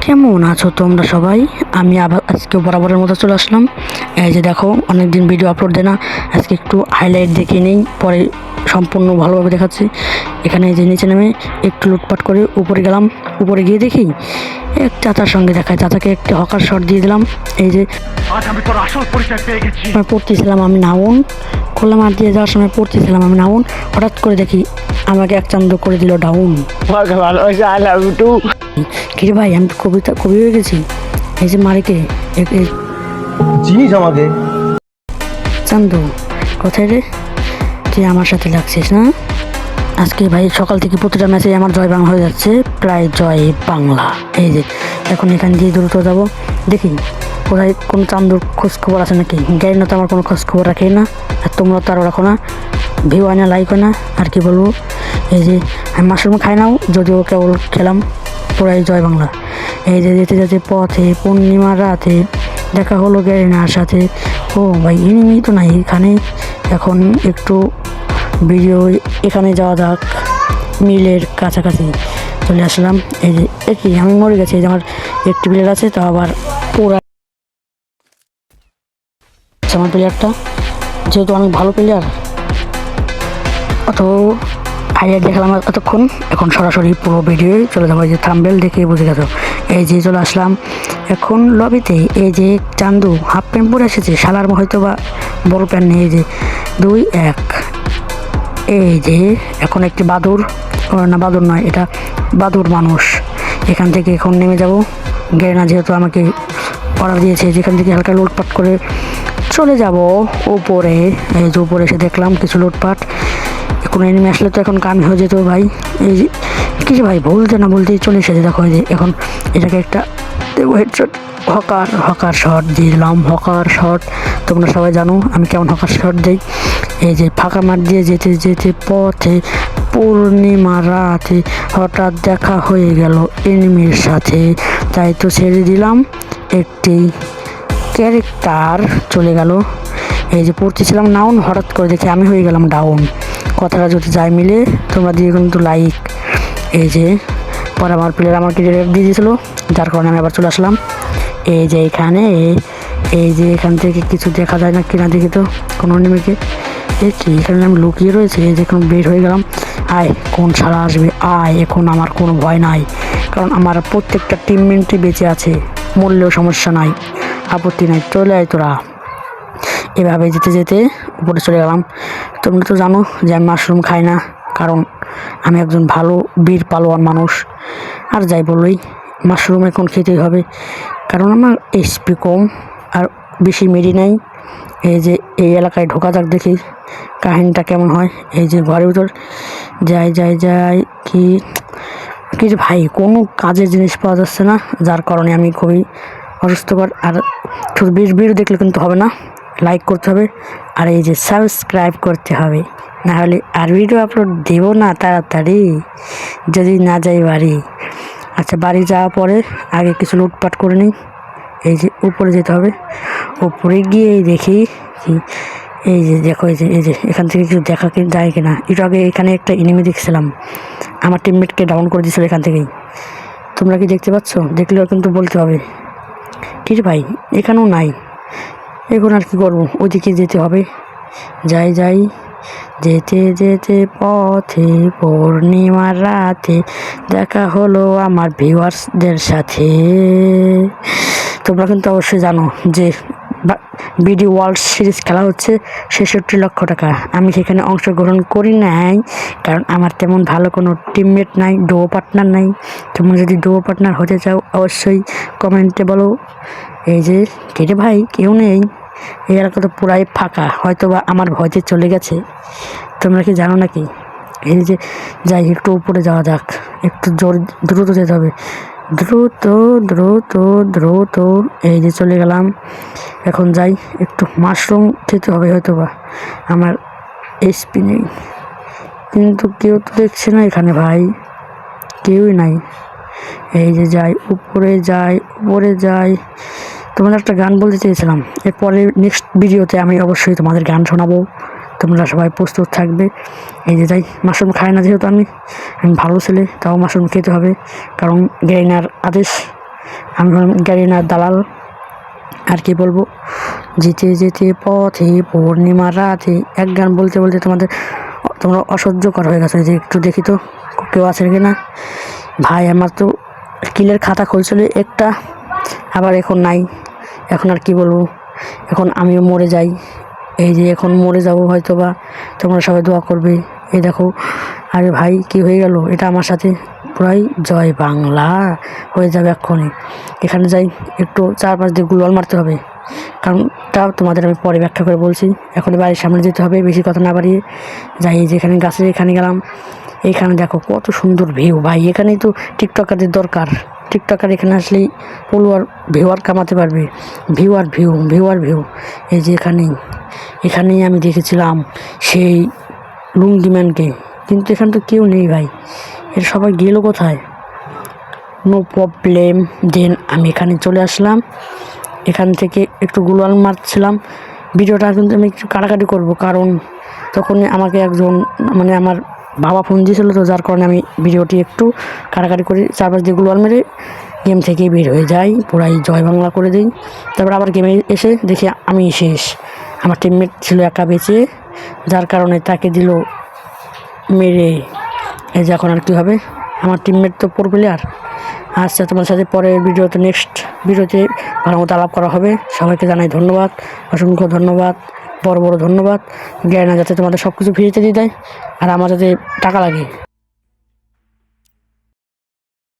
কেমন আছো তোমরা সবাই? আমি আবার আজকে বরাবরের মতো চলে আসলাম। এই যে দেখো, অনেকদিন ভিডিও আপলোড দেয় না, আজকে একটু হাইলাইট দেখে নেই, পরে সম্পূর্ণ ভালোভাবে দেখাচ্ছি। এখানে এই যে নিচে নেমে একটু লুটপাট করে উপরে গেলাম। উপরে গিয়ে দেখি এক চাচার সঙ্গে দেখায়, চাচাকে একটা হকার শট দিয়ে দিলাম। এই যে আজ আমি তোর আসল পরিচয় পেয়ে গেছি। পড়তেছিলাম আমি নাউন, খোলা মাঠ দিয়ে যাওয়ার সময় পড়তেছিলাম আমি নাউন, হঠাৎ করে দেখি আমাকে এক চান্দ করে দিল ডাউন। কিরে ভাই, আমি তো কবি হয়ে গেছি। এই যে মারিকে চিনিস আমাকে? চান্দু, কোথায় রে? তুই আমার সাথে লাগছিস না আজকে? ভাই সকাল থেকে প্রতিটা ম্যাচে আমার জয় বাংলা হয়ে যাচ্ছে, প্রায় জয় বাংলা। এই যে এখন এখান দিয়ে দ্রুত যাবো, দেখি কোথায় কোনো চান্দুর খোঁজ খবর আছে নাকি। গাড়ি না তো আমার কোনো খোঁজ খবর রাখেই না, আর তোমরা তো আরও রাখো না, ভিউ হয় না, লাইক হয় না, আর কি বলবো। এই যে আমি মাশরুম খাই নাও, যদিও কেবল খেলাম, পুরাই জয় বাংলা। এই যে যেতে যেতে পথে পূর্ণিমার রাতে দেখা হলো গ্যারিনার সাথে। ও ভাই, এনিমি তো নাই এখানে। এখন একটু ভিডিও এখানে যাওয়া যাক, মিলের কাছাকাছি চলে আসলাম। এই যে একই আমি মরে গেছি, এই যে আমার একটি প্লেয়ার আছে, তো আবার পুরা আমার প্লেয়ারটা, যেহেতু অনেক ভালো প্লেয়ার, অত হাইলাইট দেখালাম এতক্ষণ। এখন সরাসরি পুরো ভিডিও চলে যাবো। এই যে থাম্বনেল দেখে বুঝে গেছো। এই যে চলে আসলাম এখন লবিতে। এই যে চান্দু হাফ প্যান্ট পরে এসেছে, শালার হয়তো বা বড় প্যান্ট নেই। এই যে 2-1। এই যে এখন একটি বাদুর, না বাদুর নয়, এটা বাদুর মানুষ। এখান থেকে এখন নেমে যাব। গেরেনা যেহেতু আমাকে অর্ডার দিয়েছে, যেখান থেকে হালকা লুটপাট করে চলে যাব উপরে। এই যে উপরে এসে দেখলাম কিছু লুটপাট, কোনো এনিমি আসলে তো এখন কাম হয়ে যেত ভাই। এই যে কিছু ভাই বলতে না বলতেই চলে এসেছে, দেখো এই যে এখন এটাকে একটা হেডশট, হকার শট দিয়ে দিলাম। হকার শট তোমরা সবাই জানো আমি কেমন হকার শট দিই। এই যে ফাঁকা মাঠ দিয়ে যেতে যেতে পথে পূর্ণিমা রাতে হঠাৎ দেখা হয়ে গেল এনিমির সাথে, তাই তো ছেড়ে দিলাম একটি ক্যারেক্টার, চলে গেল। এই যে পড়তেছিলাম নাউন, হঠাৎ করে দেখি আমি হয়ে গেলাম ডাউন। কথাটা যদি যাই মিলে তোমরা দিয়ে কিন্তু লাইক। এই যে পরে আমার প্লেয়ার আমাকে রেড দিয়ে দিয়েছিলো, যার কারণে আমি আবার চলে আসলাম। এই যে এখানে, এই যে এখান থেকে কিছু দেখা যায় না কিনা দেখি তো কোনো নেমেকে। এই কি এখানে আমি লুকিয়ে রয়েছে, এই যে এখন বের হয়ে গেলাম। আয় কোন সারা আসবে আয়, এখন আমার কোনো ভয় নাই, কারণ আমার প্রত্যেকটা টিমমেটই বেঁচে আছে, মরলেও সমস্যা নাই, আপত্তি নাই, চলে আয় তোরা। এভাবে যেতে যেতে উপরে চলে গেলাম। তোমরা তো জানো যে আমি মাশরুম খাই না, কারণ আমি একজন ভালো বীর পালোয়ান মানুষ। আর যাই বলই, মাশরুম এখন খেতেই হবে, কারণ আমার এসপি কম আর বেশি মেরি নাই। এই যে এই এলাকায় ঢোকা যাক, দেখি কাহিনীটা কেমন হয়। এই যে ঘরের ভিতর যাই যাই যাই, কি কিছু ভাই কোনো কাজের জিনিস পাওয়া যাচ্ছে না, যার কারণে আমি খুবই অসুস্থকর। আর শুধু ভিডিও দেখলে কিন্তু হবে না, লাইক করতে হবে, আর এই যে সাবস্ক্রাইব করতে হবে, না হলে আর ভিডিও আপলোড দেব না তাড়াতাড়ি, যদি না যাই বাড়ি। আচ্ছা, বাড়ি যাওয়ার পরে আগে কিছু লুটপাট করে নিই। এই যে উপরে যেতে হবে, উপরে গিয়ে দেখি কি, এই যে দেখো, এই যে এখান থেকে কিছু দেখা যায় কিনা। একটু আগে এখানে একটা এনিমি দেখছিলাম, আমার টিমমেটকে ডাউন করে দিয়েছিল এখান থেকেই। তোমরা কি দেখতে পাচ্ছ? দেখলেও কিন্তু বলতে হবে। ঠিক ভাই, এখানেও নাই, এখন আর কি করবো, ওইদিকে যেতে হবে। যাই যাই, যেতে যেতে পথে পূর্ণিমার রাতে দেখা হলো আমার ভিউয়ার্সদের সাথে। তোমরা কিন্তু অবশ্যই জানো যে বিডি ওয়ার্ল্ড সিরিজ খেলা হচ্ছে 66 লক্ষ টাকা। আমি সেখানে অংশগ্রহণ করি নাই, কারণ আমার তেমন ভালো কোনো টিমমেট নাই, ডুও পার্টনার নাই। তোমরা যদি ডুও পার্টনার হতে চাও অবশ্যই কমেন্টে বলো। এই যে কেটে ভাই কেউ নেই, এই এলাকা তো পুরাই ফাঁকা, হয়তো বা আমার ভয়তে চলে গেছে। তোমরা কি জানো নাকি? এই যে যাই, একটু উপরে যাওয়া যাক, একটু দ্রুত যেতে হবে, দ্রুত দ্রুত দ্রুত। এই যে চলে গেলাম। এখন যাই, একটু মাশরুম খেতে হবে, হয়তো বা আমার এসপি নেই, কিন্তু কেউ তো দেখছে না এখানে ভাই, কেউই নাই। এই যে যাই, উপরে যাই, উপরে যাই। তোমাদের একটা গান বলতে চেয়েছিলাম, এরপরে নেক্সট ভিডিওতে আমি অবশ্যই তোমাদের গান শোনাবো, তোমরা সবাই প্রস্তুত থাকবে। এই যে যাই, মাশরুম খাই না যেহেতু আমি ভালো ছেলে, তাও মাশরুম খেতে হবে, কারণ গেইনার আদেশ। আমি হলাম গ্যারিনার দালাল। আর কি বলবো, যেতে যেতে পথে পূর্ণিমা রাতে, এক গান বলতে বলতে তোমরা অসহ্যকর হয়ে গেছে। যে একটু দেখি তো কেউ আছে কি না। ভাই আমার তো কিলের খাতা খুলছিল একটা, আবার এখন নাই। এখন আর কি বলবো, এখন আমিও মরে যাই। এই যে এখন মরে যাবো হয়তো, বা তোমরা সবাই দোয়া করবে। এই দেখো, আরে ভাই কি হয়ে গেল এটা আমার সাথে, পুরাই জয় বাংলা হয়ে যাবে এক্ষুনি। এখানে যাই, একটু চারপাশ দিয়ে গুলওয়াল মারতে হবে, কারণ তাও তোমাদের আমি পরে ব্যাখ্যা করে বলছি। এখন বাড়ির সামনে যেতে হবে, বেশি কথা না বাড়িয়ে যাই। যেখানে গাছে এখানে গেলাম, এইখানে দেখো কত সুন্দর ভিউ ভাই। এখানেই তো টিকটকারদের দরকার। টিকটকার এখানে আসলেই ফলোয়ার ভিউয়ার কামাতে পারবে। Viewer view. এই যে এখানেই আমি দেখেছিলাম সেই লুঙ্গিম্যানকে, কিন্তু এখানে তো কেউ নেই ভাই। এর সবাই গেল কোথায়? No problem. দেন আমি এখানে চলে আসলাম। এখান থেকে একটু গুলওয়াল মারছিলাম। ভিডিওটা কিন্তু আমি একটু কাটাকাটি করবো, কারণ তখন আমাকে একজন আমার বাবা ফোন দিয়েছিল, তো যার কারণে আমি ভিডিওটি একটু কাটাকাটি করি। চারপাশ দিয়ে গুলওয়াল মেরে গেম থেকে বের হয়ে যাই, পুরাই জয় বাংলা করে দিই। তারপর আবার গেমে এসে দেখি আমি শেষ। আমার টিমমেট ছিল একা বেঁচে, যার কারণে তাকে দিল মেরে। এই যে এখন আর কী হবে, আমার টিমমেট তো প্রো প্লেয়ার। আচ্ছা, তোমার সাথে পরের নেক্সট ভিডিওতে ভালো মতো আলাপ করা হবে। সবাইকে জানাই ধন্যবাদ, অসংখ্য ধন্যবাদ, বড় ধন্যবাদ। জ্ঞান যাতে তোমাদের সব কিছু ফ্রিতে দিয়ে দেয়, আর আমার যাতে টাকা লাগে।